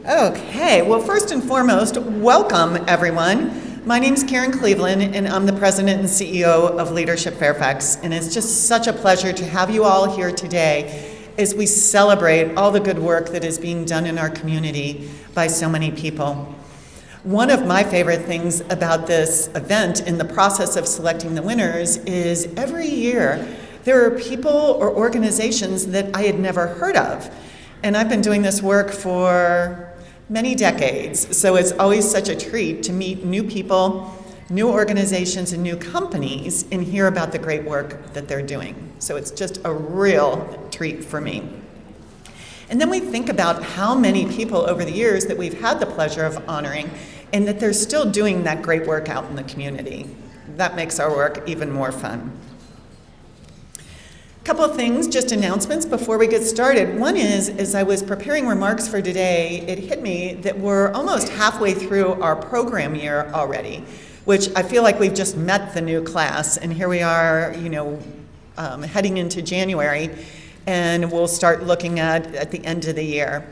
Okay, well, first and foremost, welcome everyone. My name's Karen Cleveland, and I'm the President and CEO of Leadership Fairfax, and it's just such a pleasure to have you all here today as we celebrate all the good work that is being done in our community by so many people. One of my favorite things about this event in the process of selecting the winners is every year there are people or organizations that I had never heard of. And I've been doing this work for many decades, so it's always such a treat to meet new people, new organizations, and new companies and hear about the great work that they're doing. So it's just a real treat for me. And then we think about how many people over the years that we've had the pleasure of honoring and that they're still doing that great work out in the community. That makes our work even more fun. Couple of things, just announcements before we get started. One is, as I was preparing remarks for today, it hit me that we're almost halfway through our program year already, which I feel like we've just met the new class, and here we are, heading into January, and we'll start looking at the end of the year.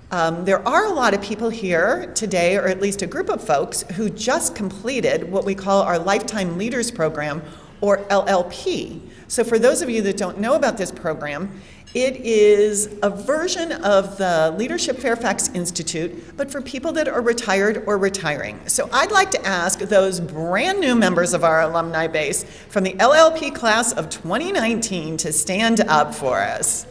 There are a lot of people here today, or at least a group of folks, who just completed what we call our Lifetime Leaders Program, or LLP. So for those of you that don't know about this program, it is a version of the Leadership Fairfax Institute, but for people that are retired or retiring. So I'd like to ask those brand new members of our alumni base from the LLP class of 2019 to stand up for us.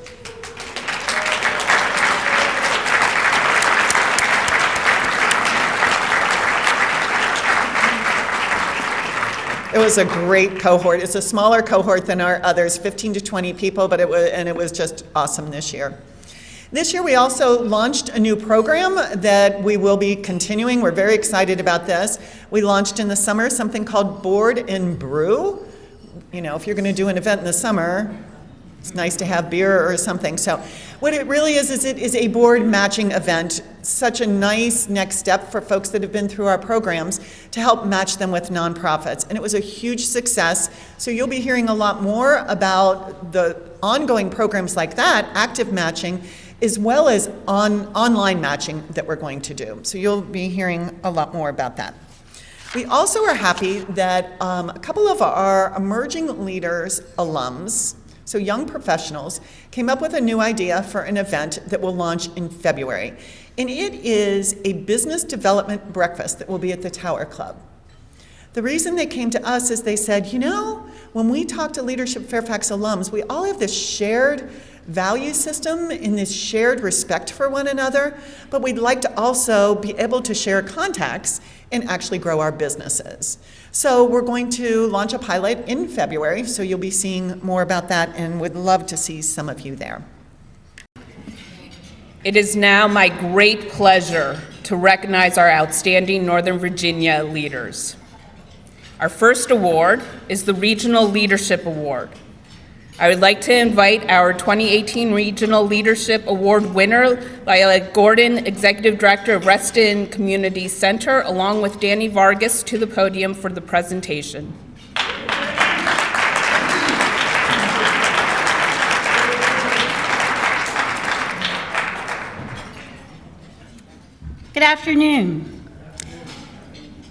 It was a great cohort. It's a smaller cohort than our others, 15 to 20 people, but it was just awesome this year. This year we also launched a new program that we will be continuing. We're very excited about this. We launched in the summer something called Board and Brew. You know, if you're going to do an event in the summer, it's nice to have beer or something. So what it really is it is a board matching event, such a nice next step for folks that have been through our programs to help match them with nonprofits. And it was a huge success. So you'll be hearing a lot more about the ongoing programs like that, active matching, as well as online matching that we're going to do. So you'll be hearing a lot more about that. We also are happy that a couple of our emerging leaders alums, so young professionals, came up with a new idea for an event that will launch in February. And it is a business development breakfast that will be at the Tower Club. The reason they came to us is they said, when we talk to Leadership Fairfax alums, we all have this shared value system and this shared respect for one another, but we'd like to also be able to share contacts and actually grow our businesses. So we're going to launch a pilot in February, so you'll be seeing more about that and would love to see some of you there. It is now my great pleasure to recognize our outstanding Northern Virginia leaders. Our first award is the Regional Leadership Award. I would like to invite our 2018 Regional Leadership Award winner, Lila Gordon, Executive Director of Reston Community Center, along with Danny Vargas, to the podium for the presentation. Good afternoon.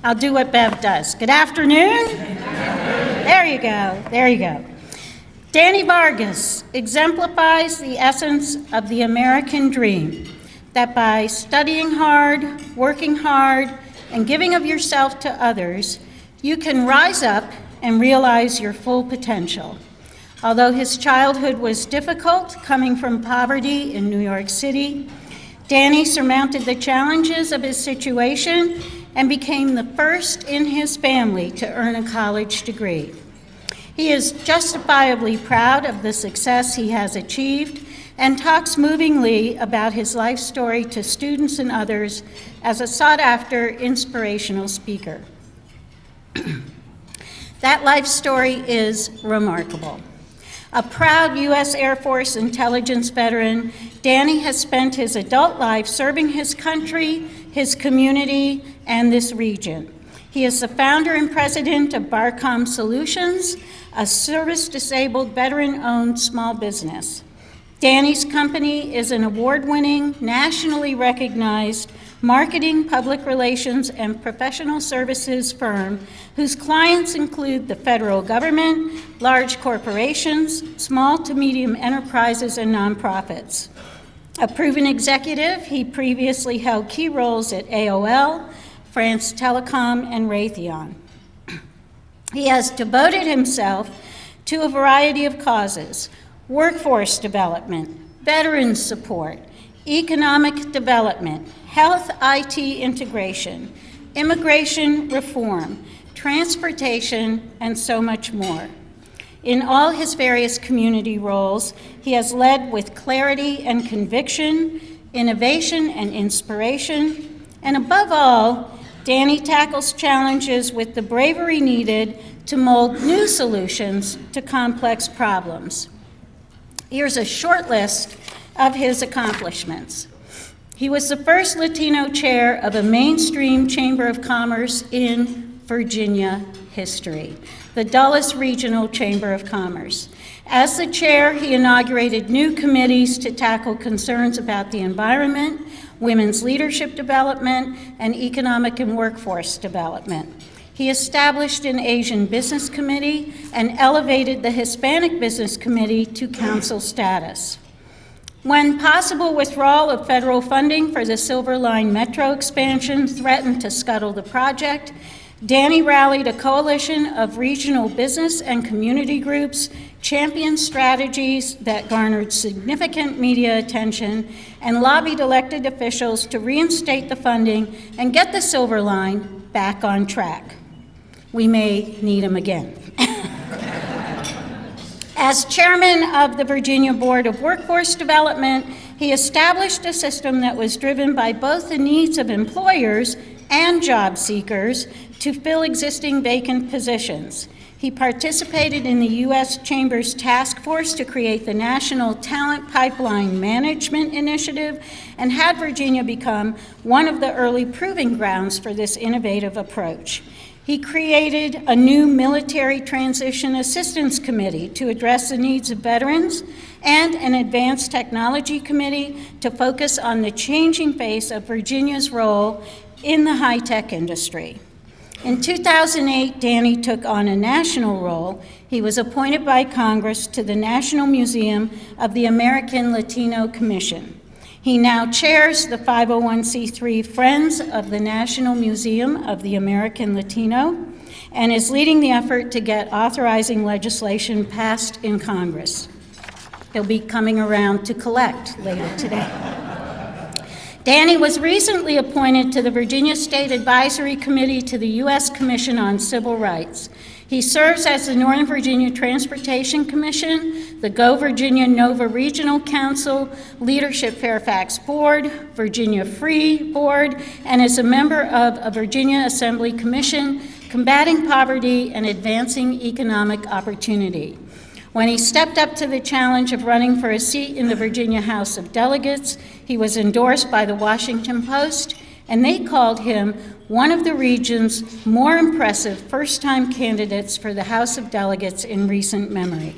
I'll do what Bev does. Good afternoon. There you go. There you go. Danny Vargas exemplifies the essence of the American dream, that by studying hard, working hard, and giving of yourself to others, you can rise up and realize your full potential. Although his childhood was difficult, coming from poverty in New York City, Danny surmounted the challenges of his situation and became the first in his family to earn a college degree. He is justifiably proud of the success he has achieved and talks movingly about his life story to students and others as a sought-after inspirational speaker. That life story is remarkable. A proud U.S. Air Force intelligence veteran, Danny has spent his adult life serving his country, his community, and this region. He is the founder and president of Barcom Solutions, a service-disabled, veteran-owned small business. Danny's company is an award-winning, nationally recognized marketing, public relations, and professional services firm whose clients include the federal government, large corporations, small to medium enterprises, and nonprofits. A proven executive, he previously held key roles at AOL, France Telecom, and Raytheon. He has devoted himself to a variety of causes: workforce development, veterans support, economic development, health IT integration, immigration reform, transportation, and so much more. In all his various community roles, he has led with clarity and conviction, innovation and inspiration, and above all, Danny tackles challenges with the bravery needed to mold new solutions to complex problems. Here's a short list of his accomplishments. He was the first Latino chair of a mainstream chamber of commerce in Virginia history, the Dulles Regional Chamber of Commerce. As the chair, he inaugurated new committees to tackle concerns about the environment, women's leadership development, and economic and workforce development. He established an Asian Business Committee and elevated the Hispanic Business Committee to council status. When possible withdrawal of federal funding for the Silver Line Metro expansion threatened to scuttle the project, Danny rallied a coalition of regional business and community groups, championed strategies that garnered significant media attention, and lobbied elected officials to reinstate the funding and get the Silver Line back on track. We may need him again. As chairman of the Virginia Board of Workforce Development, he established a system that was driven by both the needs of employers and job seekers to fill existing vacant positions. He participated in the U.S. Chamber's task force to create the National Talent Pipeline Management Initiative and had Virginia become one of the early proving grounds for this innovative approach. He created a new Military Transition Assistance Committee to address the needs of veterans and an Advanced Technology Committee to focus on the changing face of Virginia's role in the high-tech industry. In 2008, Danny took on a national role. He was appointed by Congress to the National Museum of the American Latino Commission. He now chairs the 501c3 Friends of the National Museum of the American Latino and is leading the effort to get authorizing legislation passed in Congress. He'll be coming around to collect later today. Danny was recently appointed to the Virginia State Advisory Committee to the U.S. Commission on Civil Rights. He serves as the Northern Virginia Transportation Commission, the Go Virginia Nova Regional Council, Leadership Fairfax Board, Virginia Free Board, and is a member of a Virginia Assembly Commission combating poverty and advancing economic opportunity. When he stepped up to the challenge of running for a seat in the Virginia House of Delegates, he was endorsed by the Washington Post, and they called him one of the region's more impressive first-time candidates for the House of Delegates in recent memory.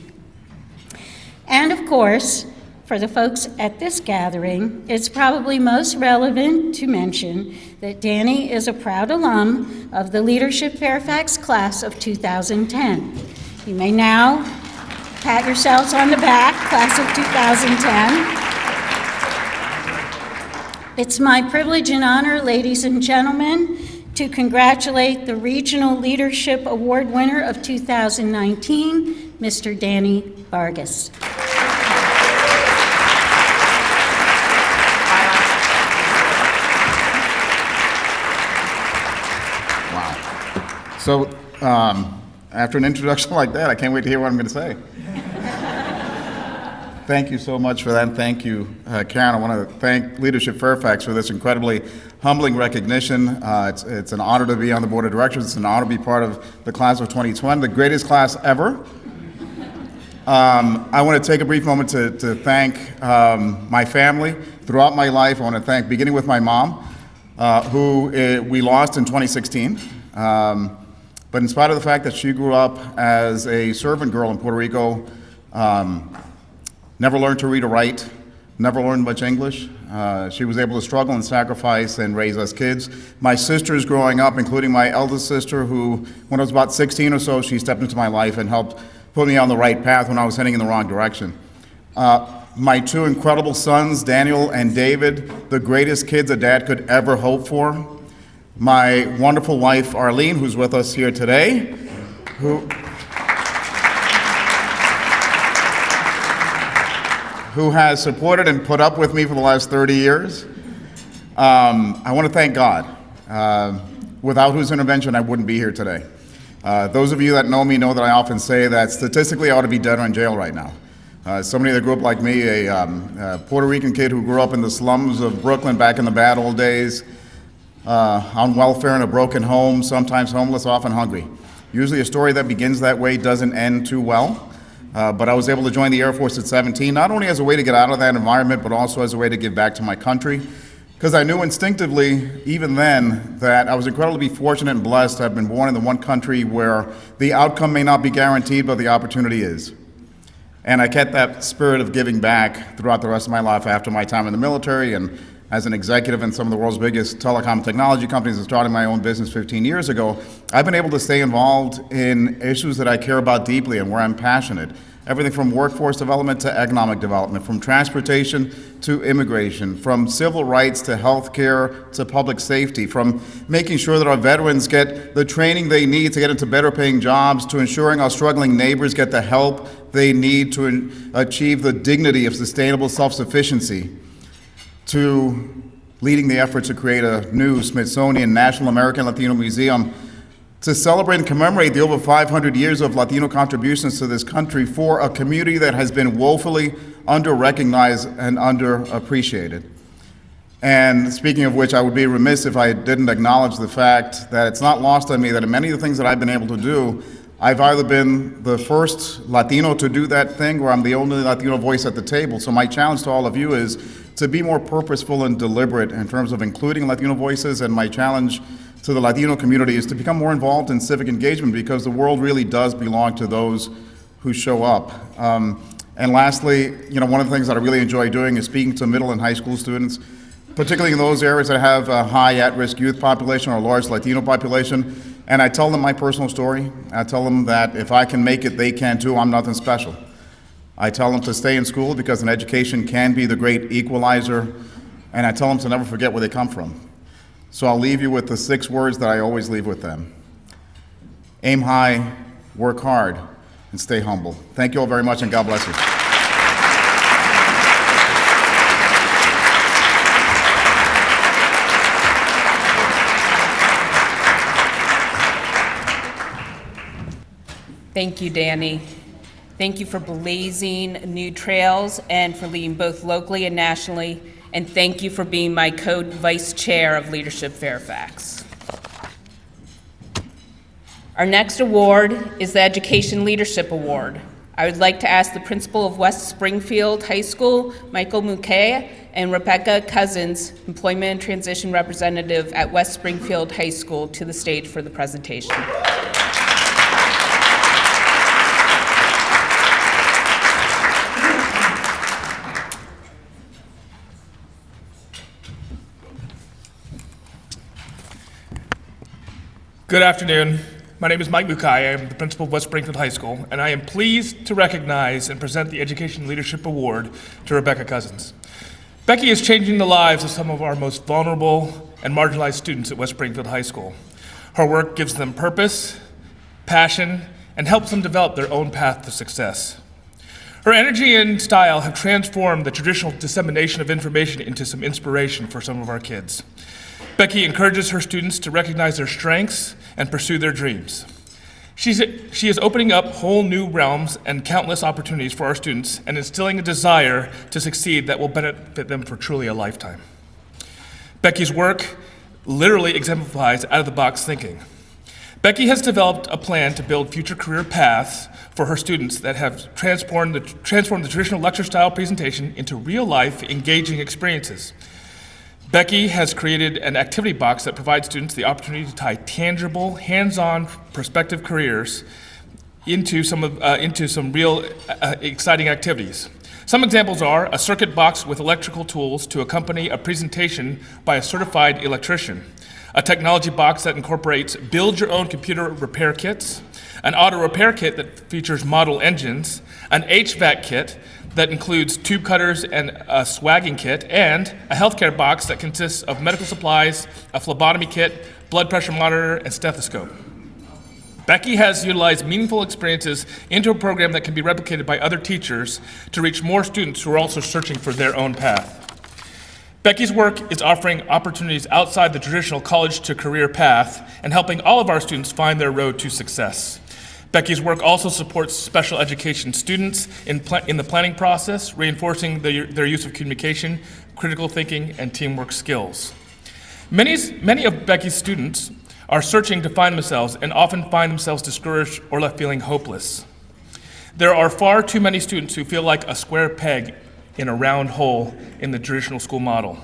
And of course, for the folks at this gathering, it's probably most relevant to mention that Danny is a proud alum of the Leadership Fairfax class of 2010. You may now pat yourselves on the back, class of 2010. It's my privilege and honor, ladies and gentlemen, to congratulate the Regional Leadership Award winner of 2019, Mr. Danny Vargas. Wow. So, after an introduction like that, I can't wait to hear what I'm going to say. Thank you so much for that, and thank you, Karen. I want to thank Leadership Fairfax for this incredibly humbling recognition. It's an honor to be on the board of directors. It's an honor to be part of the class of 2020, the greatest class ever. I want to take a brief moment to thank my family throughout my life. I want to thank, beginning with my mom, who we lost in 2016. But in spite of the fact that she grew up as a servant girl in Puerto Rico, never learned to read or write, never learned much English. She was able to struggle and sacrifice and raise us kids. My sisters growing up, including my eldest sister, who, when I was about 16 or so, she stepped into my life and helped put me on the right path when I was heading in the wrong direction. My two incredible sons, Daniel and David, the greatest kids a dad could ever hope for. My wonderful wife, Arlene, who's with us here today, who has supported and put up with me for the last 30 years. I want to thank God, without whose intervention I wouldn't be here today. Those of you that know me know that I often say that statistically I ought to be dead or in jail right now. Somebody that grew up like me, a Puerto Rican kid who grew up in the slums of Brooklyn back in the bad old days, on welfare in a broken home, sometimes homeless, often hungry. Usually a story that begins that way doesn't end too well. But I was able to join the Air Force at 17, not only as a way to get out of that environment, but also as a way to give back to my country. Because I knew instinctively, even then, that I was incredibly fortunate and blessed to have been born in the one country where the outcome may not be guaranteed, but the opportunity is. And I kept that spirit of giving back throughout the rest of my life after my time in the military and as an executive in some of the world's biggest telecom technology companies and starting my own business 15 years ago. I've been able to stay involved in issues that I care about deeply and where I'm passionate. Everything from workforce development to economic development, from transportation to immigration, from civil rights to healthcare to public safety, from making sure that our veterans get the training they need to get into better paying jobs, to ensuring our struggling neighbors get the help they need to achieve the dignity of sustainable self-sufficiency, to leading the effort to create a new Smithsonian National American Latino Museum to celebrate and commemorate the over 500 years of Latino contributions to this country for a community that has been woefully under-recognized and underappreciated. And speaking of which, I would be remiss if I didn't acknowledge the fact that it's not lost on me that in many of the things that I've been able to do, I've either been the first Latino to do that thing or I'm the only Latino voice at the table. So my challenge to all of you is to be more purposeful and deliberate in terms of including Latino voices, and my challenge to the Latino community is to become more involved in civic engagement, because the world really does belong to those who show up. And lastly, one of the things that I really enjoy doing is speaking to middle and high school students, particularly in those areas that have a high at-risk youth population or a large Latino population. And I tell them my personal story. I tell them that if I can make it, they can too. I'm nothing special. I tell them to stay in school because an education can be the great equalizer. And I tell them to never forget where they come from. So I'll leave you with the 6 words that I always leave with them. Aim high, work hard, and stay humble. Thank you all very much, and God bless you. Thank you, Danny. Thank you for blazing new trails and for leading both locally and nationally. And thank you for being my co-vice chair of Leadership Fairfax. Our next award is the Education Leadership Award. I would like to ask the principal of West Springfield High School, Michael Mukaya, and Rebecca Cousins, Employment and Transition Representative at West Springfield High School, to the stage for the presentation. Good afternoon. My name is Mike Mukaya. I'm the principal of West Springfield High School, and I am pleased to recognize and present the Education Leadership Award to Rebecca Cousins. Becky is changing the lives of some of our most vulnerable and marginalized students at West Springfield High School. Her work gives them purpose, passion, and helps them develop their own path to success. Her energy and style have transformed the traditional dissemination of information into some inspiration for some of our kids. Becky encourages her students to recognize their strengths and pursue their dreams. She is opening up whole new realms and countless opportunities for our students and instilling a desire to succeed that will benefit them for truly a lifetime. Becky's work literally exemplifies out-of-the-box thinking. Becky has developed a plan to build future career paths for her students that have transformed the traditional lecture-style presentation into real-life, engaging experiences. Becky has created an activity box that provides students the opportunity to tie tangible, hands-on prospective careers into some real exciting activities. Some examples are a circuit box with electrical tools to accompany a presentation by a certified electrician, a technology box that incorporates build-your-own computer repair kits, an auto repair kit that features model engines, an HVAC kit that includes tube cutters and a swagging kit, and a healthcare box that consists of medical supplies, a phlebotomy kit, blood pressure monitor, and stethoscope. Becky has utilized meaningful experiences into a program that can be replicated by other teachers to reach more students who are also searching for their own path. Becky's work is offering opportunities outside the traditional college to career path and helping all of our students find their road to success. Becky's work also supports special education students in the planning process, reinforcing their use of communication, critical thinking, and teamwork skills. Many of Becky's students are searching to find themselves and often find themselves discouraged or left feeling hopeless. There are far too many students who feel like a square peg in a round hole in the traditional school model.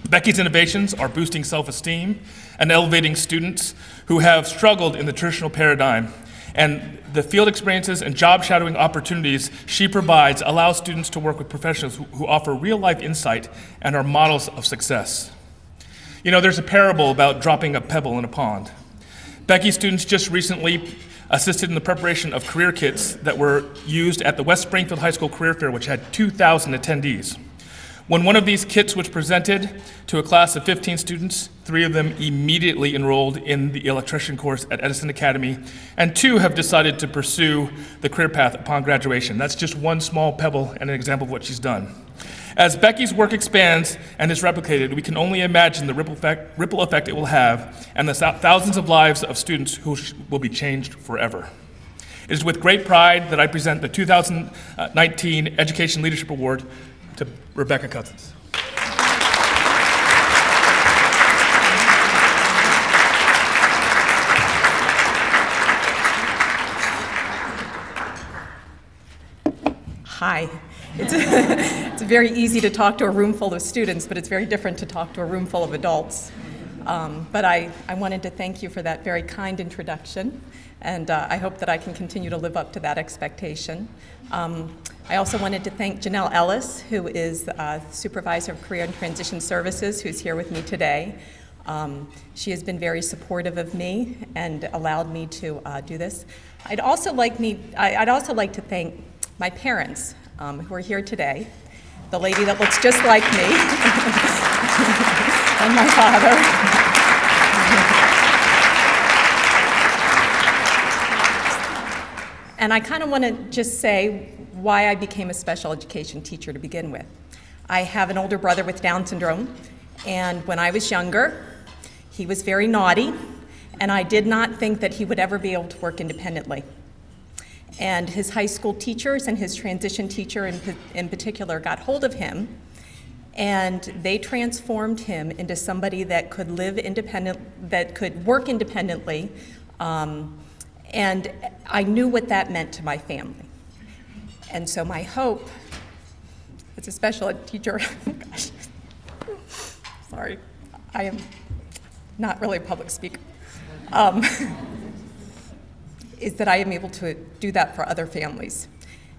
Becky's innovations are boosting self-esteem and elevating students who have struggled in the traditional paradigm, and the field experiences and job shadowing opportunities she provides allow students to work with professionals who offer real-life insight and are models of success. You know, there's a parable about dropping a pebble in a pond. Becky's students just recently assisted in the preparation of career kits that were used at the West Springfield High School Career Fair, which had 2,000 attendees. When one of these kits was presented to a class of 15 students, 3 of them immediately enrolled in the electrician course at Edison Academy, and 2 have decided to pursue the career path upon graduation. That's just one small pebble and an example of what she's done. As Becky's work expands and is replicated, we can only imagine the ripple effect it will have and the thousands of lives of students who will be changed forever. It is with great pride that I present the 2019 Education Leadership Award to Rebecca Cousins. Hi. It's very easy to talk to a room full of students, but it's very different to talk to a room full of adults. But I wanted to thank you for that very kind introduction, and I hope that I can continue to live up to that expectation. I also wanted to thank Janelle Ellis, who is Supervisor of Career and Transition Services, who's here with me today. She has been very supportive of me and allowed me to do this. I'd also like to thank my parents, who are here today, the lady that looks just like me, and my father. And I kind of want to just say why I became a special education teacher to begin with. I have an older brother with Down syndrome, and when I was younger, he was very naughty, and I did not think that he would ever be able to work independently. And his high school teachers and his transition teacher in particular got hold of him, and they transformed him into somebody that could live independent, that could work independently, and I knew what that meant to my family. And so my hope as a special ed teacher, gosh, sorry, I am not really a public speaker, is that I am able to do that for other families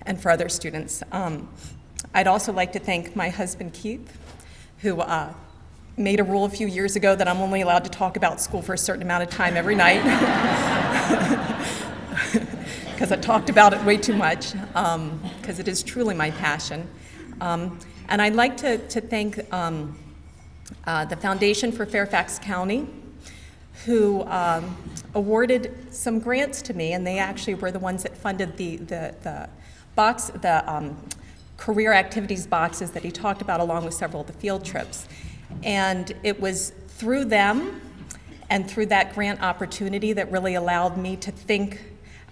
and for other students. I'd also like to thank my husband, Keith, who made a rule a few years ago that I'm only allowed to talk about school for a certain amount of time every night, because I talked about it way too much, because it is truly my passion. And I'd like to thank the Foundation for Fairfax County, who awarded some grants to me, and they actually were the ones that funded the career activities boxes that he talked about, along with several of the field trips. And it was through them and through that grant opportunity that really allowed me to think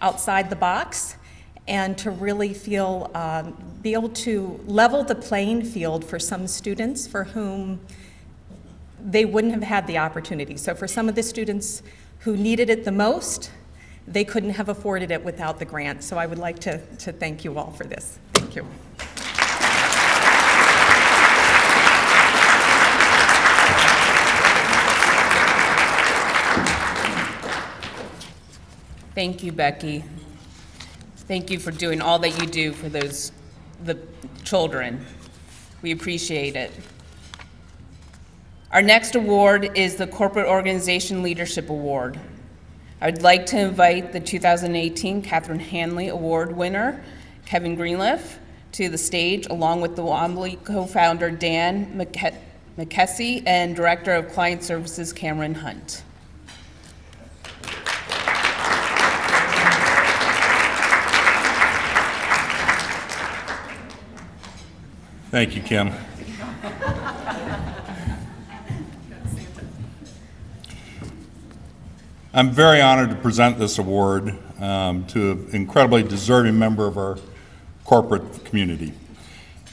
outside the box and to really feel, be able to level the playing field for some students for whom they wouldn't have had the opportunity. So for some of the students who needed it the most, they couldn't have afforded it without the grant. So I would like to thank you all for this. Thank you. Thank you, Becky. Thank you for doing all that you do for the children. We appreciate it. Our next award is the Corporate Organization Leadership Award. I would like to invite the 2018 Catherine Hanley Award winner, Kevin Greenleaf, to the stage, along with the Wombly co-founder Dan McKessie and Director of Client Services Cameron Hunt. Thank you, Kim. I'm very honored to present this award to an incredibly deserving member of our corporate community.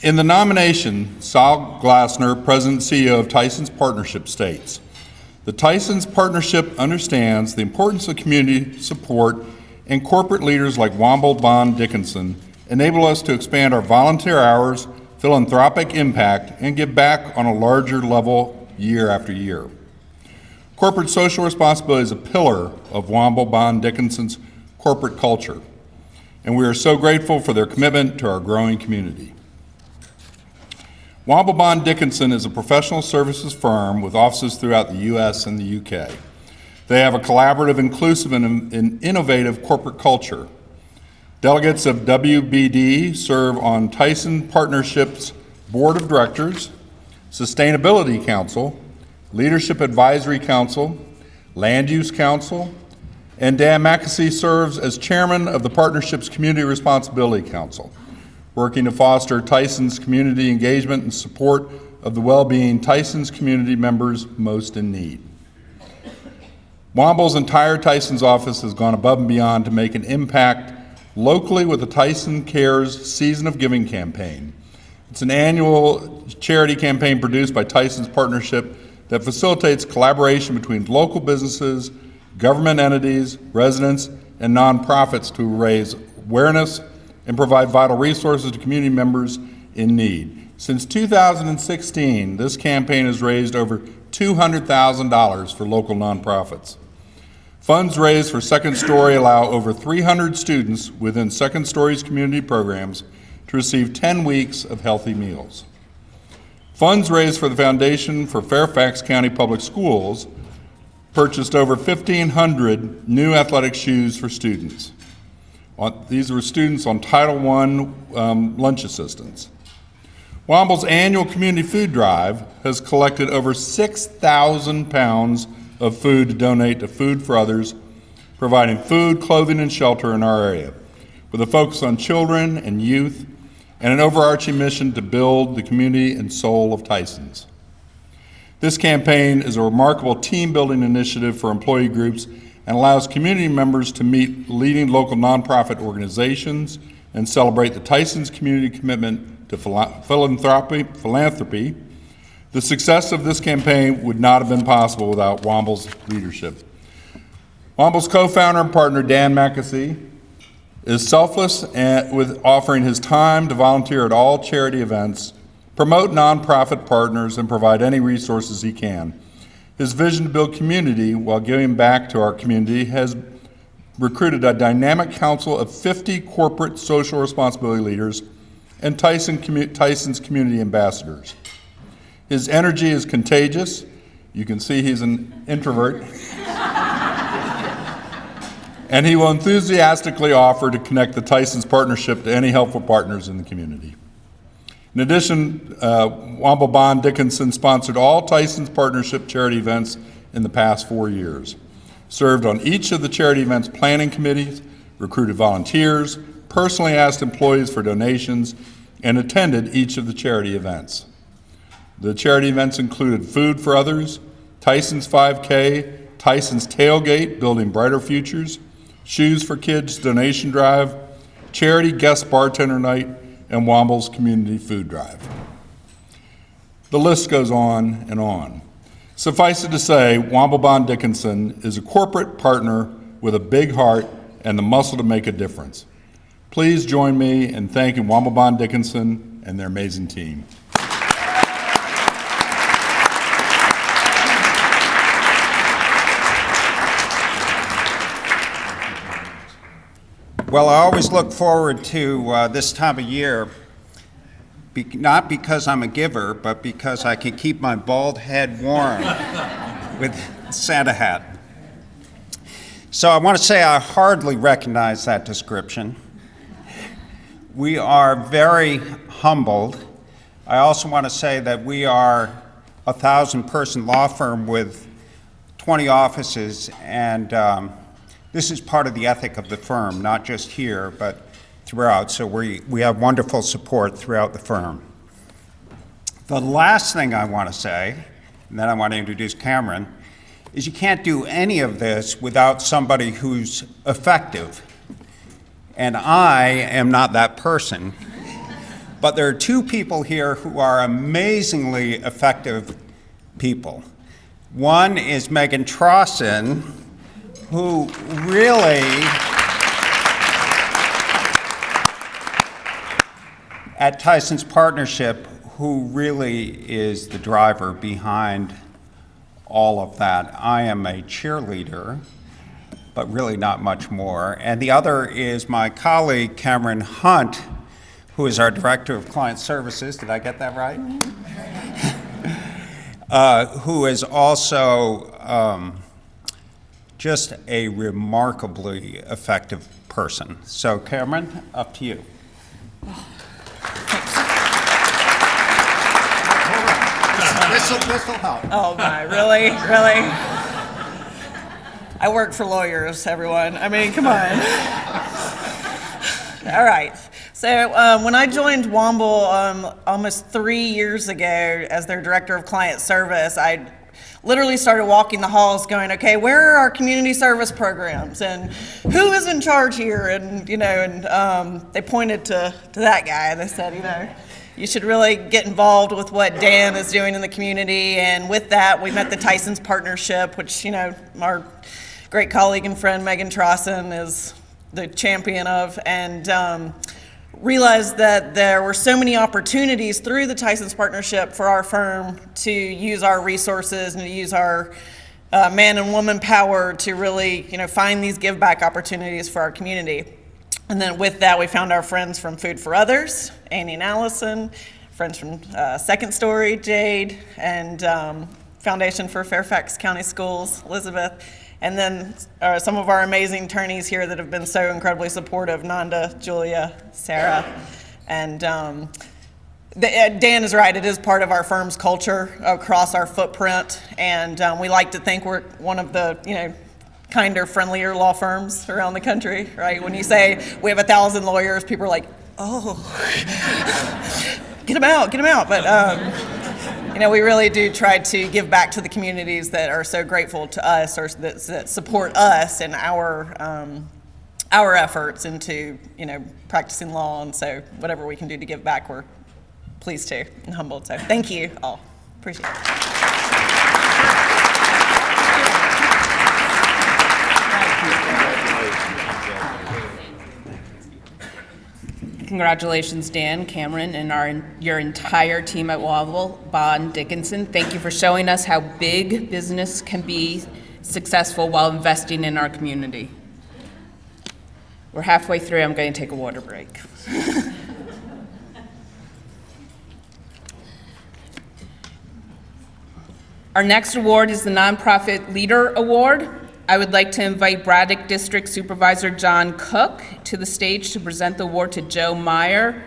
In the nomination, Sal Glassner, President and CEO of Tyson's Partnership, states, "The Tyson's Partnership understands the importance of community support, and corporate leaders like Womble Bond Dickinson enable us to expand our volunteer hours, philanthropic impact, and give back on a larger level year after year. Corporate social responsibility is a pillar of Womble Bond Dickinson's corporate culture, and we are so grateful for their commitment to our growing community." Womble Bond Dickinson is a professional services firm with offices throughout the U.S. and the U.K. They have a collaborative, inclusive, and innovative corporate culture. Delegates of WBD serve on Tyson Partnership's Board of Directors, Sustainability Council, Leadership Advisory Council, Land Use Council, and Dan McKessie serves as chairman of the partnership's Community Responsibility Council, working to foster Tyson's community engagement and support of the well-being Tyson's community members most in need. Womble's entire Tyson's office has gone above and beyond to make an impact locally with the Tyson Cares Season of Giving campaign. It's an annual charity campaign produced by Tyson's Partnership that facilitates collaboration between local businesses, government entities, residents, and nonprofits to raise awareness and provide vital resources to community members in need. Since 2016, this campaign has raised over $200,000 for local nonprofits. Funds raised for Second Story allow over 300 students within Second Story's community programs to receive 10 weeks of healthy meals. Funds raised for the Foundation for Fairfax County Public Schools purchased over 1,500 new athletic shoes for students. These were students on Title I lunch assistance. Womble's annual community food drive has collected over 6,000 pounds of food to donate to Food for Others, providing food, clothing, and shelter in our area, with a focus on children and youth, and an overarching mission to build the community and soul of Tyson's. This campaign is a remarkable team-building initiative for employee groups and allows community members to meet leading local nonprofit organizations and celebrate the Tyson's community commitment to philanthropy. The success of this campaign would not have been possible without Womble's leadership. Womble's co-founder and partner, Dan McKessie, is selfless with offering his time to volunteer at all charity events, promote nonprofit partners, and provide any resources he can. His vision to build community while giving back to our community has recruited a dynamic council of 50 corporate social responsibility leaders and Tyson's community ambassadors. His energy is contagious. You can see he's an introvert. And he will enthusiastically offer to connect the Tyson's Partnership to any helpful partners in the community. In addition, Womble Bond Dickinson sponsored all Tyson's Partnership charity events in the past 4 years, served on each of the charity events planning committees, recruited volunteers, personally asked employees for donations, and attended each of the charity events. The charity events included Food for Others, Tyson's 5K, Tyson's Tailgate, Building Brighter Futures, Shoes for Kids Donation Drive, Charity Guest Bartender Night, and Womble's Community Food Drive. The list goes on and on. Suffice it to say, Womble Bond Dickinson is a corporate partner with a big heart and the muscle to make a difference. Please join me in thanking Womble Bond Dickinson and their amazing team. Well, I always look forward to this time of year, not because I'm a giver, but because I can keep my bald head warm with Santa hat. So I want to say I hardly recognize that description. We are very humbled. I also want to say that we are a 1,000-person law firm with 20 offices, and this is part of the ethic of the firm, not just here, but throughout. So we have wonderful support throughout the firm. The last thing I want to say, and then I want to introduce Cameron, is you can't do any of this without somebody who's effective. And I am not that person. But there are two people here who are amazingly effective people. One is Megan Trosson, who really at Tyson's Partnership, who really is the driver behind all of that. I am a cheerleader, but really not much more. And the other is my colleague, Cameron Hunt, who is our Director of Client Services. Did I get that right? Who is also just a remarkably effective person. So Cameron, up to you. This will help. Oh my, really? Really? I work for lawyers, everyone. I mean, come on. All right. So when I joined Womble almost 3 years ago as their Director of Client Service, I literally started walking the halls going, okay, where are our community service programs and who is in charge here? And, they pointed to that guy. They said, you should really get involved with what Dan is doing in the community. And with that, we met the Tyson's Partnership, which, our great colleague and friend Megan Trosson is the champion of, and realized that there were so many opportunities through the Tyson's Partnership for our firm to use our resources and to use our man and woman power to really, find these give back opportunities for our community. And then with that, we found our friends from Food for Others, Annie and Allison, friends from Second Story, Jade, and Foundation for Fairfax County Schools, Elizabeth, and then some of our amazing attorneys here that have been so incredibly supportive, Nanda, Julia, Sarah, and Dan is right, it is part of our firm's culture across our footprint, and we like to think we're one of the, kinder, friendlier law firms around the country, right? When you say we have 1,000 lawyers, people are like, oh, get them out. But, we really do try to give back to the communities that are so grateful to us or that support us and our efforts into, practicing law. And so whatever we can do to give back, we're pleased to and humbled. So thank you all. Appreciate it. Congratulations, Dan, Cameron, and your entire team at Womble, Bond Dickinson. Thank you for showing us how big business can be successful while investing in our community. We're halfway through. I'm going to take a water break. Our next award is the Nonprofit Leader Award. I would like to invite Braddock District Supervisor John Cook to the stage to present the award to Joe Meyer,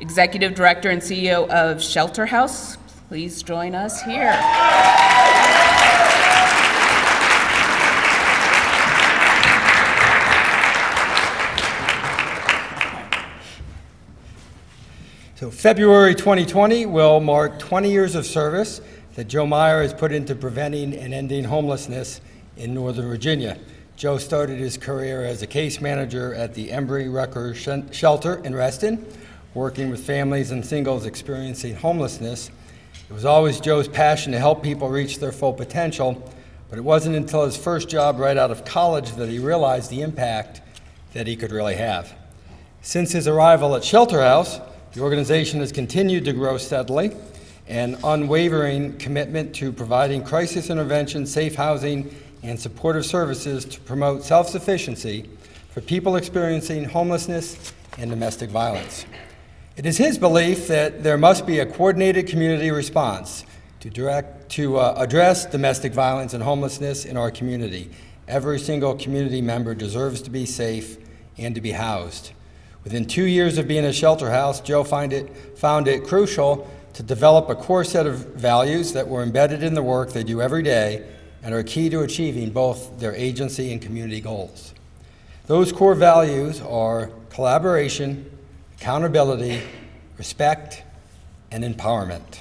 Executive Director and CEO of Shelter House. Please join us here. So February 2020 will mark 20 years of service that Joe Meyer has put into preventing and ending homelessness in Northern Virginia. Joe started his career as a case manager at the Embry-Rucker Shelter in Reston, working with families and singles experiencing homelessness. It was always Joe's passion to help people reach their full potential, but it wasn't until his first job right out of college that he realized the impact that he could really have. Since his arrival at Shelter House, the organization has continued to grow steadily, an unwavering commitment to providing crisis intervention, safe housing, and supportive services to promote self-sufficiency for people experiencing homelessness and domestic violence. It is his belief that there must be a coordinated community response to address domestic violence and homelessness in our community. Every single community member deserves to be safe and to be housed. Within 2 years of being a shelter house, Joe found it crucial to develop a core set of values that were embedded in the work they do every day and are key to achieving both their agency and community goals. Those core values are collaboration, accountability, respect, and empowerment.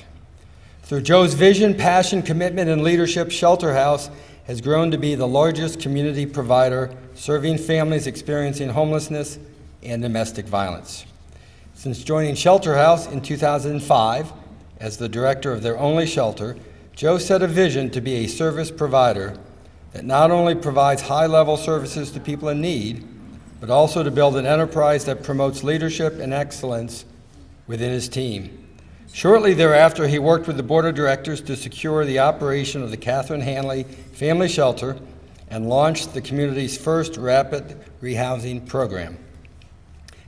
Through Joe's vision, passion, commitment, and leadership, Shelter House has grown to be the largest community provider serving families experiencing homelessness and domestic violence. Since joining Shelter House in 2005 as the director of their only shelter, Joe set a vision to be a service provider that not only provides high-level services to people in need, but also to build an enterprise that promotes leadership and excellence within his team. Shortly thereafter, he worked with the board of directors to secure the operation of the Catherine Hanley Family Shelter and launched the community's first rapid rehousing program.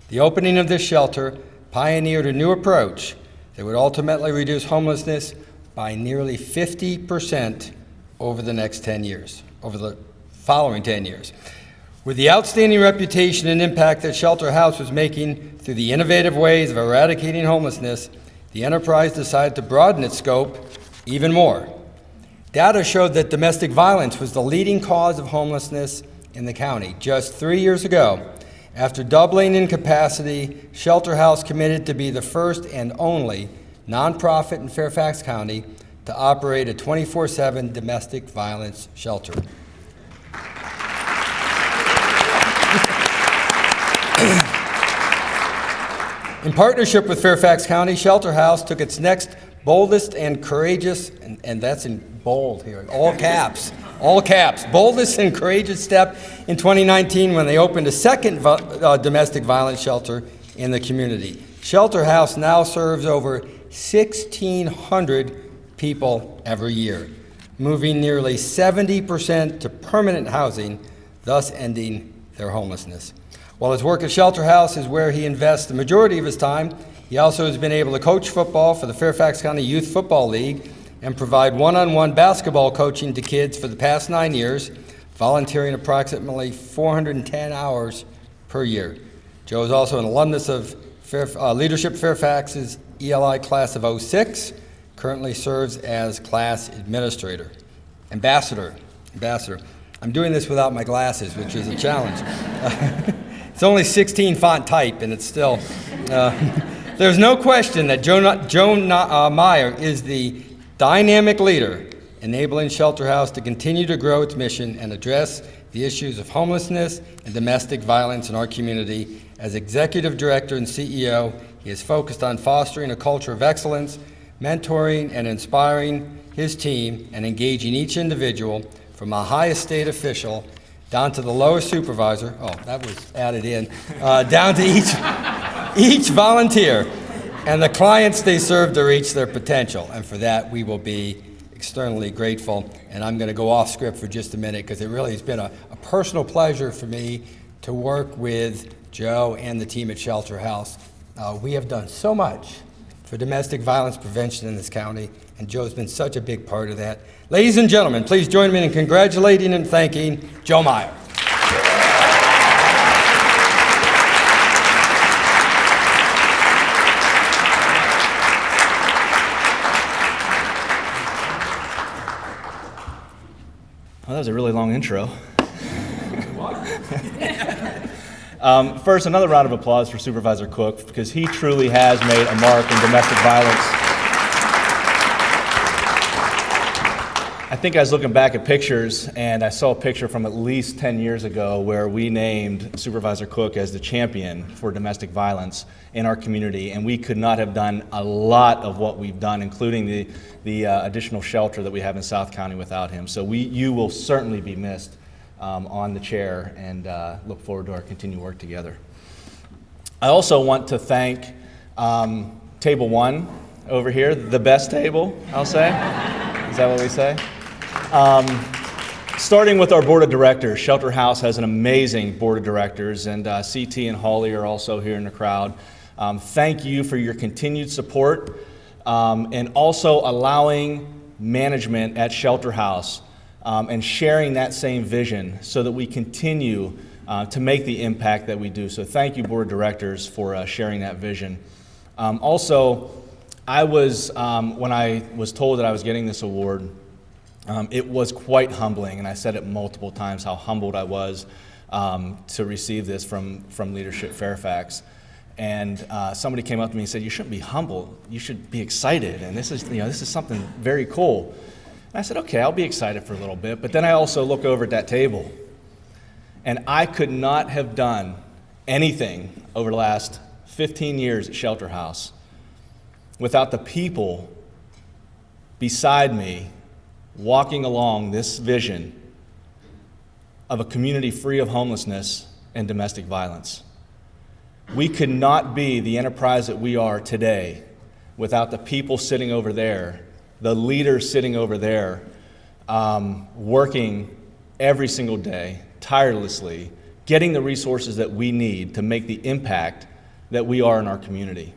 The opening of this shelter pioneered a new approach that would ultimately reduce homelessness by nearly 50% over the following 10 years. With the outstanding reputation and impact that Shelter House was making through the innovative ways of eradicating homelessness, the enterprise decided to broaden its scope even more. Data showed that domestic violence was the leading cause of homelessness in the county. Just 3 years ago, after doubling in capacity, Shelter House committed to be the first and only nonprofit in Fairfax County to operate a 24/7 domestic violence shelter. In partnership with Fairfax County, Shelter House took its next boldest and courageous, and that's in bold here, all caps, boldest and courageous step in 2019 when they opened a second domestic violence shelter in the community. Shelter House now serves over 1,600 people every year, moving nearly 70% to permanent housing, thus ending their homelessness. While his work at Shelter House is where he invests the majority of his time, he also has been able to coach football for the Fairfax County Youth Football League and provide one-on-one basketball coaching to kids for the past 9 years, volunteering approximately 410 hours per year. Joe is also an alumnus of Leadership Fairfax's ELI class of 06, currently serves as class ambassador. I'm doing this without my glasses, which is a challenge. It's only 16 font type, and it's still... there's no question that Joan Meyer is the dynamic leader enabling Shelter House to continue to grow its mission and address the issues of homelessness and domestic violence in our community. As executive director and CEO, he is focused on fostering a culture of excellence, mentoring and inspiring his team, and engaging each individual from the highest state official down to the lowest supervisor, that was added in, down to each volunteer and the clients they serve to reach their potential. And for that, we will be externally grateful. And I'm going to go off script for just a minute because it really has been a personal pleasure for me to work with Joe and the team at Shelter House. We have done so much for domestic violence prevention in this county, and Joe's been such a big part of that. Ladies and gentlemen, please join me in congratulating and thanking Joe Meyer. Well, that was a really long intro. First, another round of applause for Supervisor Cook, because he truly has made a mark in domestic violence. I think I was looking back at pictures, and I saw a picture from at least 10 years ago where we named Supervisor Cook as the champion for domestic violence in our community, and we could not have done a lot of what we've done, including the additional shelter that we have in South County without him. So you will certainly be missed on the chair, and look forward to our continued work together. I also want to thank Table 1 over here, the best table, I'll say. Is that what we say? Starting with our board of directors, Shelter House has an amazing board of directors, and CT and Holly are also here in the crowd. Thank you for your continued support and also allowing management at Shelter House and sharing that same vision so that we continue to make the impact that we do. So thank you, board of directors, for sharing that vision. Also, I was, when I was told that I was getting this award, it was quite humbling, and I said it multiple times how humbled I was to receive this from Leadership Fairfax. And somebody came up to me and said, "You shouldn't be humble. You should be excited. And this is something very cool." And I said, "Okay, I'll be excited for a little bit." But then I also look over at that table, and I could not have done anything over the last 15 years at Shelter House without the people beside me walking along this vision of a community free of homelessness and domestic violence. We could not be the enterprise that we are today without the people sitting over there, the leaders sitting over there, working every single day, tirelessly, getting the resources that we need to make the impact that we are in our community.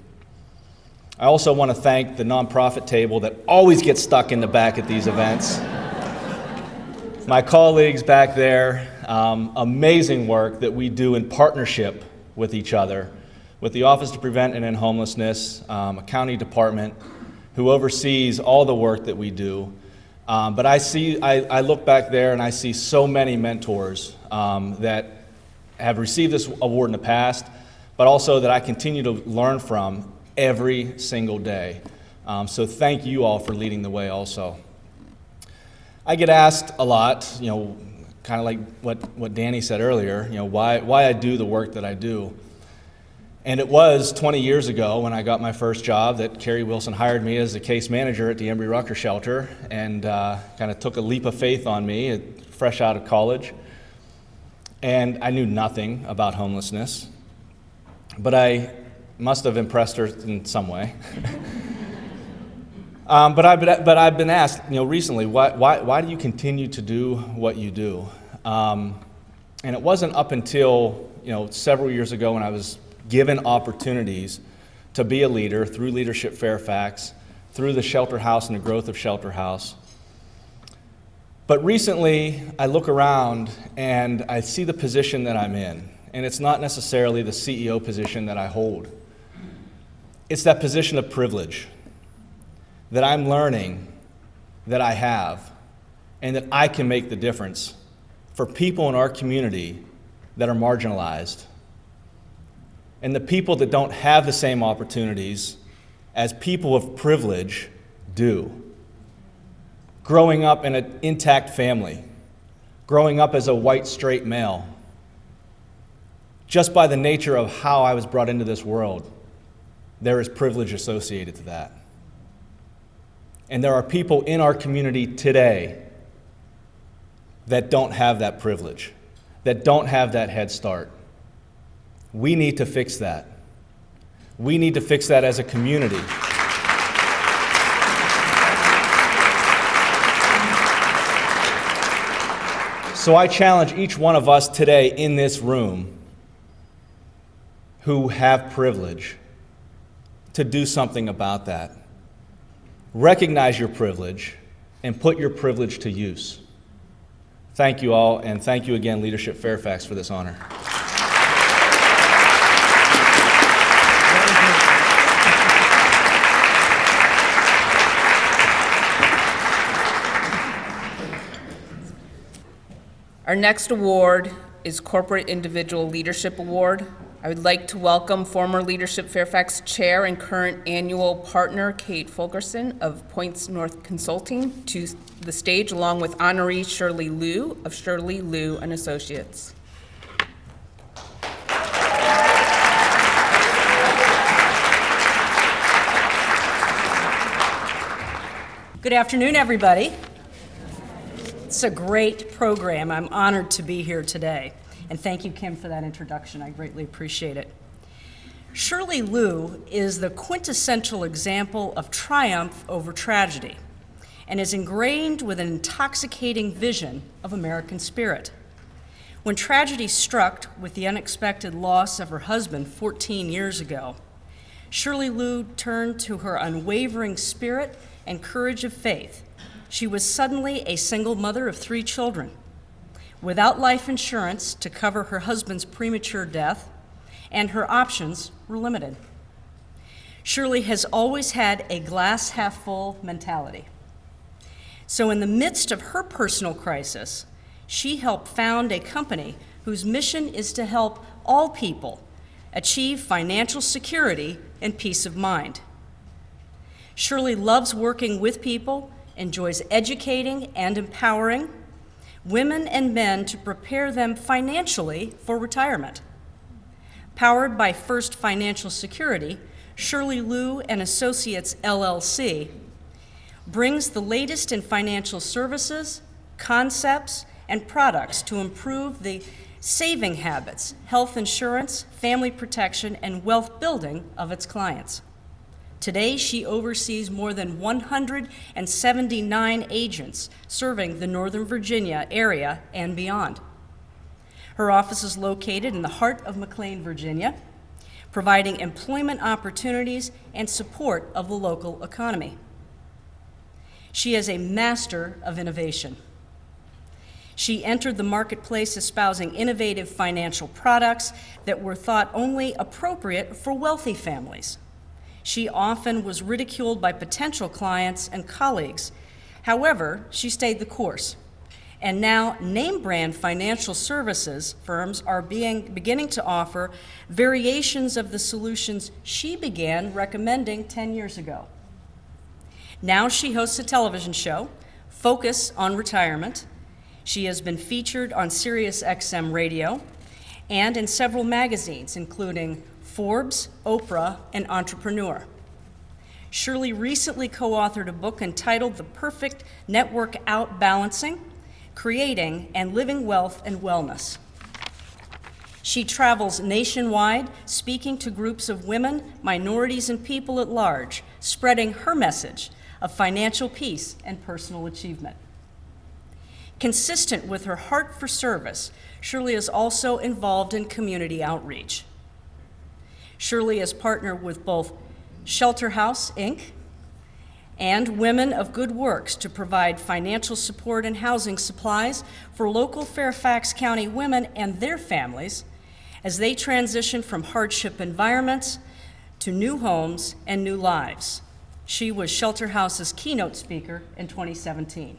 I also want to thank the nonprofit table that always gets stuck in the back at these events. My colleagues back there, amazing work that we do in partnership with each other, with the Office to Prevent and End Homelessness, a county department who oversees all the work that we do. But I look back there and I see so many mentors that have received this award in the past, but also that I continue to learn from every single day. So thank you all for leading the way also. I get asked a lot, kind of like what Danny said earlier, why I do the work that I do. And it was 20 years ago when I got my first job that Carrie Wilson hired me as a case manager at the Embry-Rucker shelter and kind of took a leap of faith on me, fresh out of college. And I knew nothing about homelessness, but I must have impressed her in some way. But I've been asked, recently, why do you continue to do what you do? And it wasn't up until, several years ago when I was given opportunities to be a leader through Leadership Fairfax, through the Shelter House and the growth of Shelter House. But recently, I look around and I see the position that I'm in, and it's not necessarily the CEO position that I hold. It's that position of privilege that I'm learning that I have and that I can make the difference for people in our community that are marginalized and the people that don't have the same opportunities as people of privilege do. Growing up in an intact family, growing up as a white, straight male, just by the nature of how I was brought into this world, there is privilege associated to that. And there are people in our community today that don't have that privilege, that don't have that head start. We need to fix that. We need to fix that as a community. So I challenge each one of us today in this room who have privilege to do something about that. Recognize your privilege and put your privilege to use. Thank you all, and thank you again, Leadership Fairfax, for this honor. Our next award is Corporate Individual Leadership Award. I would like to welcome former Leadership Fairfax Chair and current annual partner Kate Fulkerson of Points North Consulting to the stage, along with honoree Shirley Liu of Shirley Liu and Associates. Good afternoon, everybody. It's a great program. I'm honored to be here today. And thank you, Kim, for that introduction. I greatly appreciate it. Shirley Liu is the quintessential example of triumph over tragedy. and is ingrained with an intoxicating vision of American spirit. When tragedy struck with the unexpected loss of her husband 14 years ago, Shirley Lou turned to her unwavering spirit and courage of faith. She was suddenly a single mother of 3 children, without life insurance to cover her husband's premature death, and her options were limited. Shirley has always had a glass half full mentality. So in the midst of her personal crisis, she helped found a company whose mission is to help all people achieve financial security and peace of mind. Shirley loves working with people, enjoys educating and empowering women and men to prepare them financially for retirement. Powered by First Financial Security, Shirley Lou and Associates LLC brings the latest in financial services, concepts, and products to improve the saving habits, health insurance, family protection, and wealth building of its clients. Today, she oversees more than 179 agents serving the Northern Virginia area and beyond. Her office is located in the heart of McLean, Virginia, providing employment opportunities and support of the local economy. She is a master of innovation. She entered the marketplace espousing innovative financial products that were thought only appropriate for wealthy families. She often was ridiculed by potential clients and colleagues. However, she stayed the course. And now name brand financial services firms are beginning to offer variations of the solutions she began recommending 10 years ago. Now she hosts a television show, Focus on Retirement. She has been featured on Sirius XM Radio and in several magazines, including Forbes, Oprah, and Entrepreneur. Shirley recently co-authored a book entitled The Perfect Network Outbalancing, Creating and Living Wealth and Wellness. She travels nationwide, speaking to groups of women, minorities, and people at large, spreading her message of financial peace and personal achievement. Consistent with her heart for service, Shirley is also involved in community outreach. Shirley is partnered with both Shelter House, Inc. and Women of Good Works to provide financial support and housing supplies for local Fairfax County women and their families as they transition from hardship environments to new homes and new lives. She was Shelter House's keynote speaker in 2017.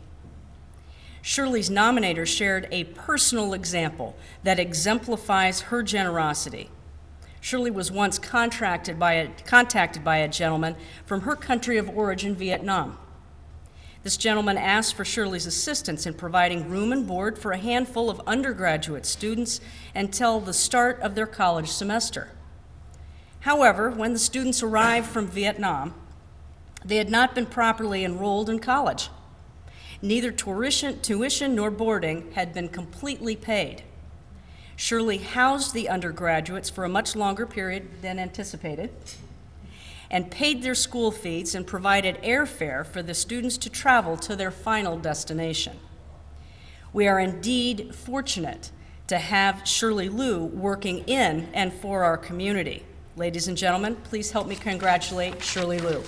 Shirley's nominator shared a personal example that exemplifies her generosity. Shirley was once contacted by a gentleman from her country of origin, Vietnam. This gentleman asked for Shirley's assistance in providing room and board for a handful of undergraduate students until the start of their college semester. However, when the students arrived from Vietnam, they had not been properly enrolled in college. Neither tuition nor boarding had been completely paid. Shirley housed the undergraduates for a much longer period than anticipated and paid their school fees and provided airfare for the students to travel to their final destination. We are indeed fortunate to have Shirley Lou working in and for our community. Ladies and gentlemen, please help me congratulate Shirley Lou.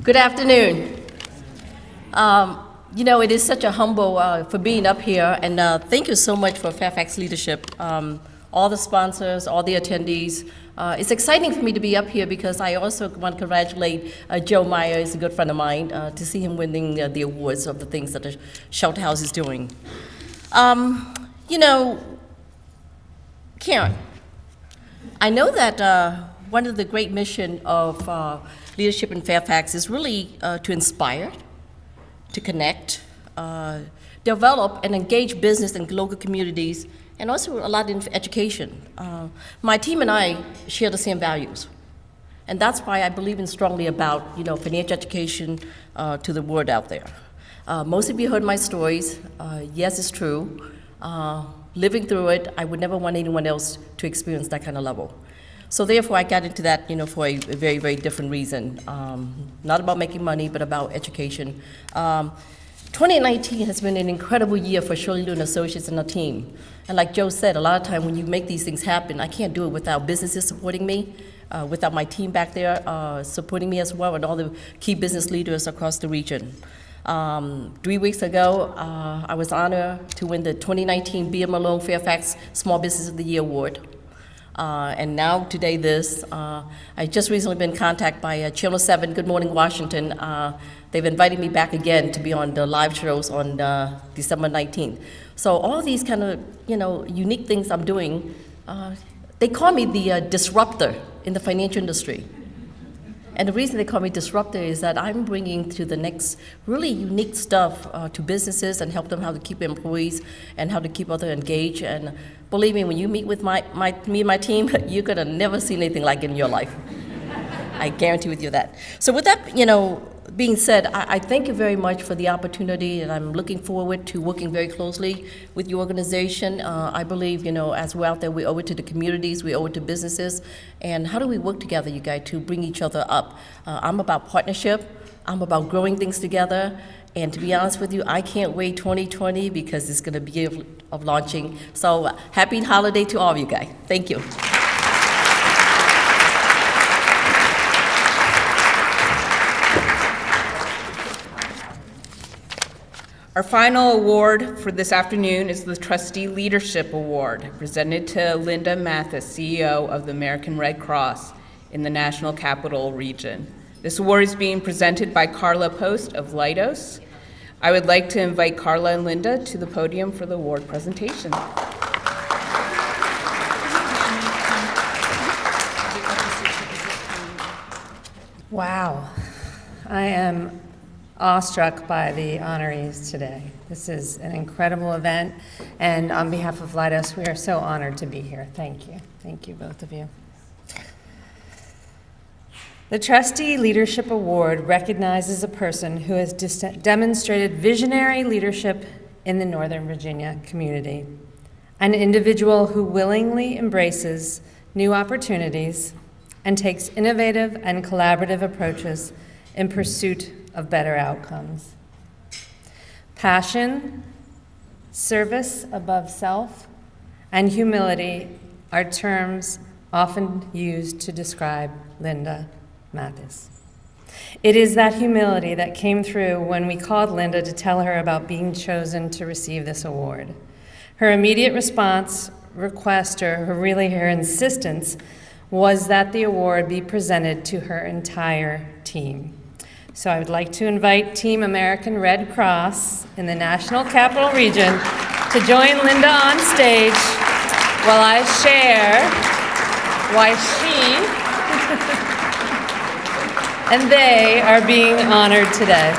Good afternoon. It is such a humble for being up here, and thank you so much for Fairfax leadership, all the sponsors, all the attendees. It's exciting for me to be up here because I also want to congratulate Joe Meyer, is a good friend of mine, to see him winning the awards of the things that the Shelter House is doing. Karen, I know that one of the great mission of leadership in Fairfax is really to inspire, to connect, develop and engage business and local communities, and also a lot in education. My team and I share the same values, and that's why I believe in strongly about financial education to the world out there. Most of you heard my stories. Yes, it's true. Living through it, I would never want anyone else to experience that kind of level. So therefore, I got into that, for a very, very different reason. Not about making money, but about education. 2019 has been an incredible year for Shirley Lewin Associates and our team. And like Joe said, a lot of time when you make these things happen, I can't do it without businesses supporting me, without my team back there supporting me as well, and all the key business leaders across the region. 3 weeks ago, I was honored to win the 2019 B.M. Malone Fairfax Small Business of the Year Award. And now, today, I just recently been contacted by Channel 7, Good Morning Washington. They've invited me back again to be on the live shows on December 19th. So all these kind of, unique things I'm doing, they call me the disruptor in the financial industry. And the reason they call me disruptor is that I'm bringing to the next really unique stuff to businesses and help them how to keep employees and how to keep others engaged. And believe me, when you meet with me and my team, you're gonna never see anything like it in your life. I guarantee with you that. So with that, being said, I thank you very much for the opportunity, and I'm looking forward to working very closely with your organization. I believe, as we're out there, we owe it to the communities, we owe it to businesses, and how do we work together, you guys, to bring each other up? I'm about partnership, I'm about growing things together, and to be honest with you, I can't wait 2020 because it's going to be of launching. So happy holiday to all of you guys. Thank you. Our final award for this afternoon is the Trustee Leadership Award, presented to Linda Mathis, CEO of the American Red Cross in the National Capital Region. This award is being presented by Carla Post of Leidos. I would like to invite Carla and Linda to the podium for the award presentation. Wow. I am awestruck by the honorees today. This is an incredible event, and on behalf of Leidos, we are so honored to be here. Thank you. Thank you, both of you. The Trustee Leadership Award recognizes a person who has demonstrated visionary leadership in the Northern Virginia community, an individual who willingly embraces new opportunities and takes innovative and collaborative approaches in pursuit of better outcomes. Passion, service above self, and humility are terms often used to describe Linda Mathis. It is that humility that came through when we called Linda to tell her about being chosen to receive this award. Her immediate response, request, or really her insistence was that the award be presented to her entire team. So I would like to invite Team American Red Cross in the National Capital Region to join Linda on stage while I share why she and they are being honored today.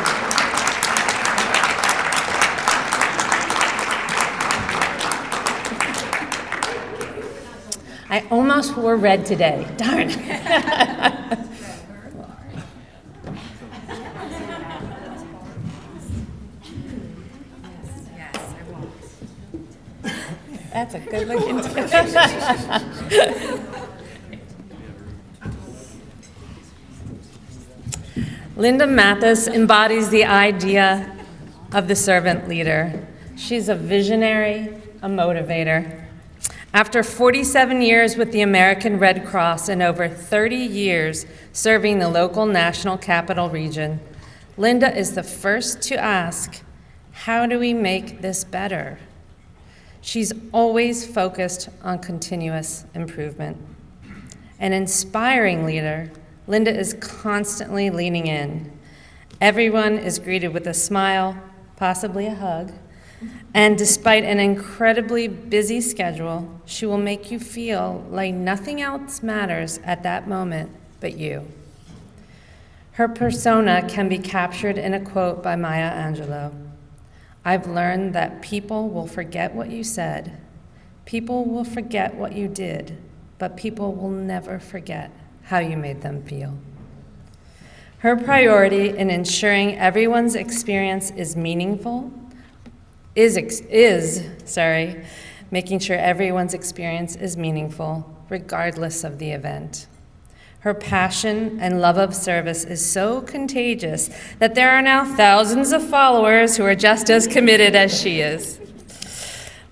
I almost wore red today, darn. That's a good looking. Linda Mathis embodies the idea of the servant leader. She's a visionary, a motivator. After 47 years with the American Red Cross and over 30 years serving the local National Capital Region, Linda is the first to ask, how do we make this better? She's always focused on continuous improvement. An inspiring leader, Linda is constantly leaning in. Everyone is greeted with a smile, possibly a hug, and despite an incredibly busy schedule, she will make you feel like nothing else matters at that moment but you. Her persona can be captured in a quote by Maya Angelou. I've learned that people will forget what you said, people will forget what you did, but people will never forget how you made them feel. Her priority in ensuring everyone's experience is meaningful, making sure everyone's experience is meaningful, regardless of the event. Her passion and love of service is so contagious that there are now thousands of followers who are just as committed as she is.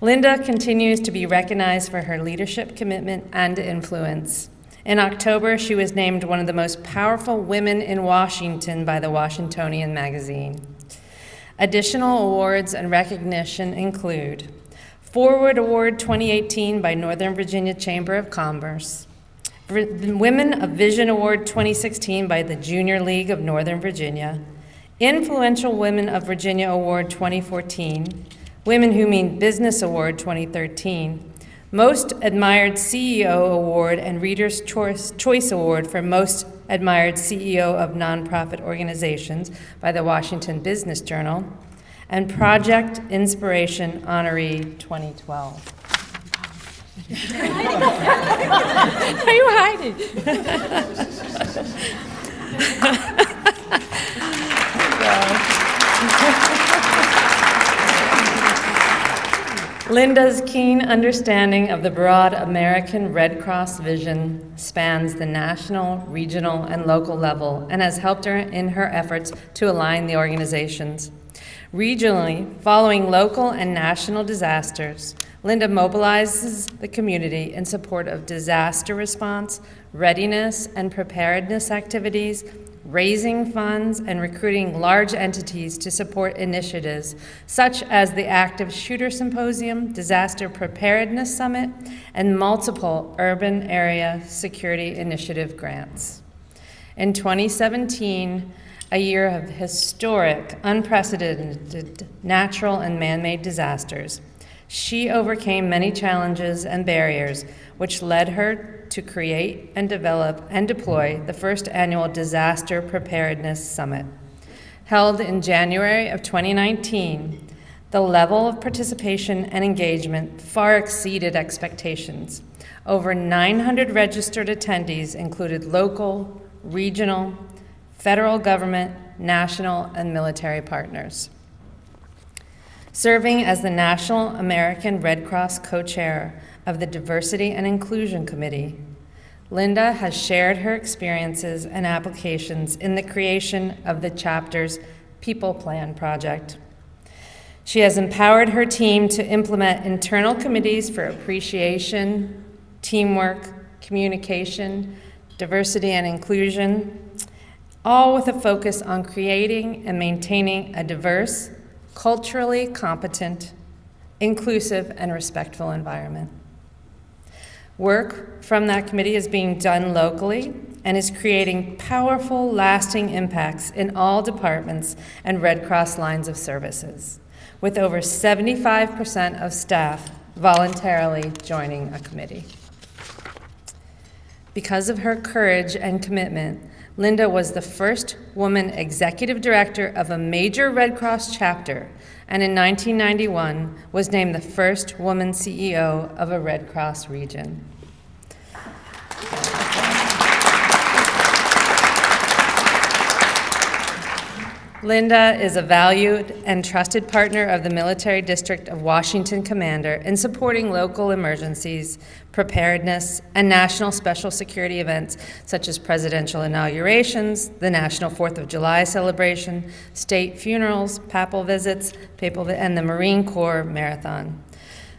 Linda continues to be recognized for her leadership commitment and influence. In October, she was named one of the most powerful women in Washington by the Washingtonian magazine. Additional awards and recognition include Forward Award 2018 by Northern Virginia Chamber of Commerce, Women of Vision Award 2016 by the Junior League of Northern Virginia, Influential Women of Virginia Award 2014, Women Who Mean Business Award 2013, Most Admired CEO Award and Reader's Choice Award for Most Admired CEO of Nonprofit Organizations by the Washington Business Journal, and Project Inspiration Honoree 2012. Are you hiding? Linda's keen understanding of the broad American Red Cross vision spans the national, regional, and local level and has helped her in her efforts to align the organizations. Regionally, following local and national disasters, Linda mobilizes the community in support of disaster response, readiness, and preparedness activities, raising funds and recruiting large entities to support initiatives such as the Active Shooter Symposium, Disaster Preparedness Summit, and multiple urban area security initiative grants. In 2017, a year of historic, unprecedented natural and man-made disasters, she overcame many challenges and barriers, which led her to create and develop and deploy the first annual Disaster Preparedness Summit. Held in January of 2019, the level of participation and engagement far exceeded expectations. Over 900 registered attendees included local, regional, federal government, national, and military partners. Serving as the National American Red Cross co-chair of the Diversity and Inclusion Committee, Linda has shared her experiences and applications in the creation of the chapter's People Plan project. She has empowered her team to implement internal committees for appreciation, teamwork, communication, diversity and inclusion, all with a focus on creating and maintaining a diverse, culturally competent, inclusive, and respectful environment. Work from that committee is being done locally and is creating powerful, lasting impacts in all departments and Red Cross lines of services, with over 75% of staff voluntarily joining a committee. Because of her courage and commitment, Linda was the first woman executive director of a major Red Cross chapter, and in 1991 was named the first woman CEO of a Red Cross region. Linda is a valued and trusted partner of the Military District of Washington Commander in supporting local emergencies, preparedness, and national special security events such as presidential inaugurations, the National 4th of July celebration, state funerals, papal visits, and the Marine Corps Marathon.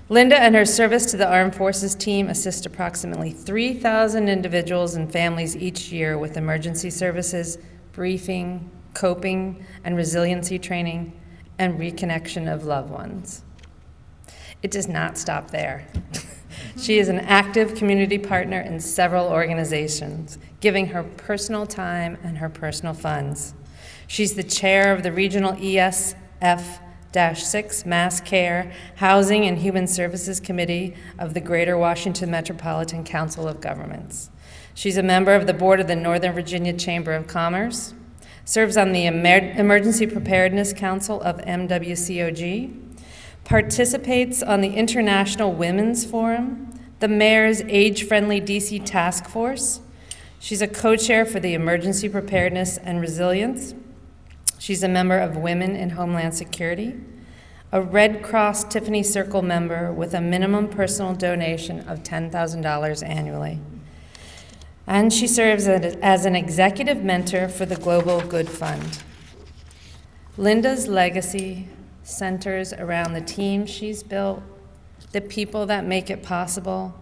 Linda and her service to the Armed Forces team assist approximately 3,000 individuals and families each year with emergency services, briefing, coping and resiliency training, and reconnection of loved ones. It does not stop there. She is an active community partner in several organizations, giving her personal time and her personal funds. She's the chair of the regional ESF-6 Mass Care, Housing and Human Services Committee of the Greater Washington Metropolitan Council of Governments. She's a member of the board of the Northern Virginia Chamber of Commerce, serves on the Emergency Preparedness Council of MWCOG, participates on the International Women's Forum, the Mayor's Age-Friendly DC Task Force. She's a co-chair for the Emergency Preparedness and Resilience. She's a member of Women in Homeland Security, a Red Cross Tiffany Circle member with a minimum personal donation of $10,000 annually. And she serves as an executive mentor for the Global Good Fund. Linda's legacy centers around the team she's built, the people that make it possible,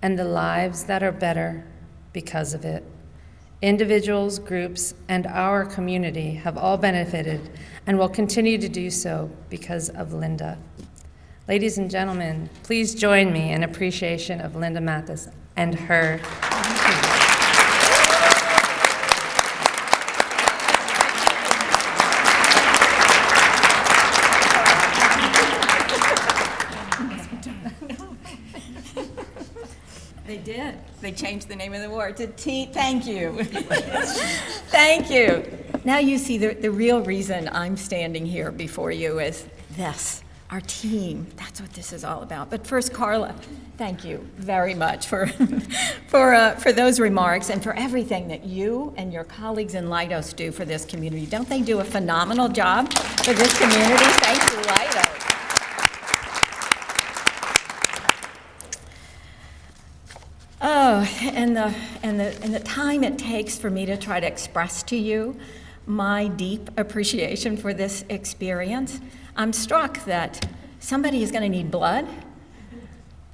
and the lives that are better because of it. Individuals, groups, and our community have all benefited and will continue to do so because of Linda. Ladies and gentlemen, please join me in appreciation of Linda Mathis and her team. They did. They changed the name of the award to Thank you. Thank you. Now you see the real reason I'm standing here before you is this, our team. That's what this is all about. But first, Carla, thank you very much for those remarks and for everything that you and your colleagues in Leidos do for this community. Don't they do a phenomenal job for this community? Thank you, Leidos. Oh, and the time it takes for me to try to express to you my deep appreciation for this experience. I'm struck that somebody is going to need blood.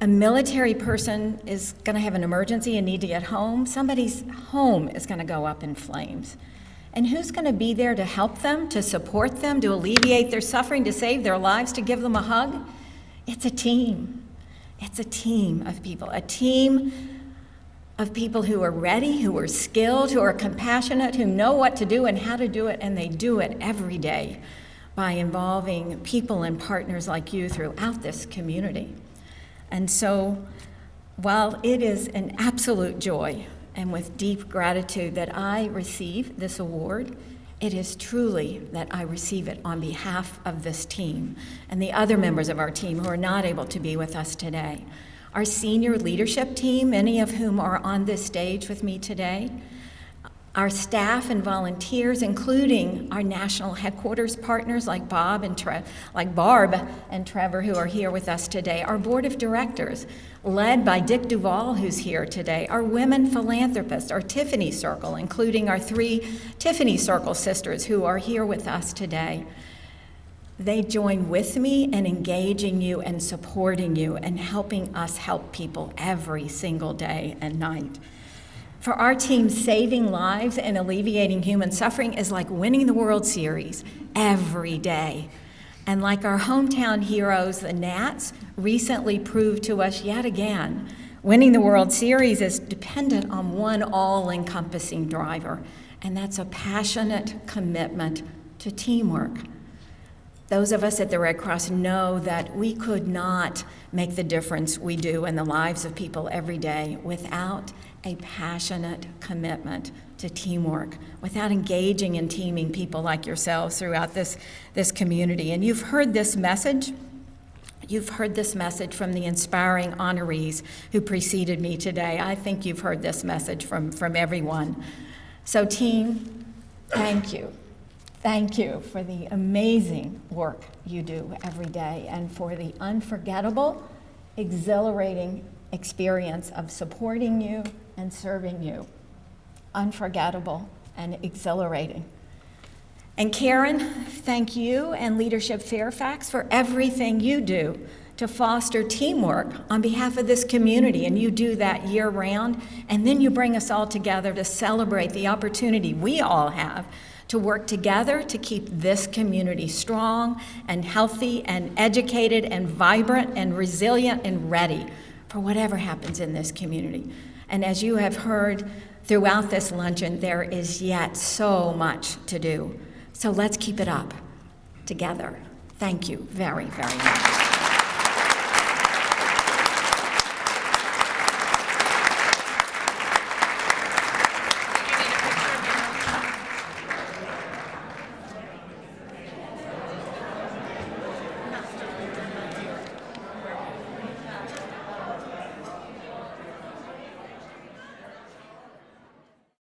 A military person is going to have an emergency and need to get home. Somebody's home is going to go up in flames. And who's going to be there to help them, to support them, to alleviate their suffering, to save their lives, to give them a hug? It's a team. It's a team of people, a team of people who are ready, who are skilled, who are compassionate, who know what to do and how to do it, and they do it every day by involving people and partners like you throughout this community. And so, while it is an absolute joy and with deep gratitude that I receive this award, it is truly that I receive it on behalf of this team and the other members of our team who are not able to be with us today. Our senior leadership team, many of whom are on this stage with me today, our staff and volunteers, including our national headquarters partners like Barb and Trevor, who are here with us today, our board of directors, led by Dick Duvall, who's here today, our women philanthropists, our Tiffany Circle, including our 3 Tiffany Circle sisters who are here with us today. They join with me in engaging you and supporting you and helping us help people every single day and night. For our team, saving lives and alleviating human suffering is like winning the World Series every day. And like our hometown heroes, the Nats, recently proved to us yet again, winning the World Series is dependent on one all-encompassing driver, and that's a passionate commitment to teamwork. Those of us at the Red Cross know that we could not make the difference we do in the lives of people every day without a passionate commitment to teamwork, without engaging and teaming people like yourselves throughout this community. And you've heard this message. You've heard this message from the inspiring honorees who preceded me today. I think you've heard this message from everyone. So team, thank you. Thank you for the amazing work you do every day and for the unforgettable, exhilarating experience of supporting you and serving you. Unforgettable and exhilarating. And Karen, thank you and Leadership Fairfax for everything you do to foster teamwork on behalf of this community, and you do that year-round, and then you bring us all together to celebrate the opportunity we all have to work together to keep this community strong and healthy and educated and vibrant and resilient and ready for whatever happens in this community. And as you have heard throughout this luncheon, there is yet so much to do. So let's keep it up together. Thank you very, very much.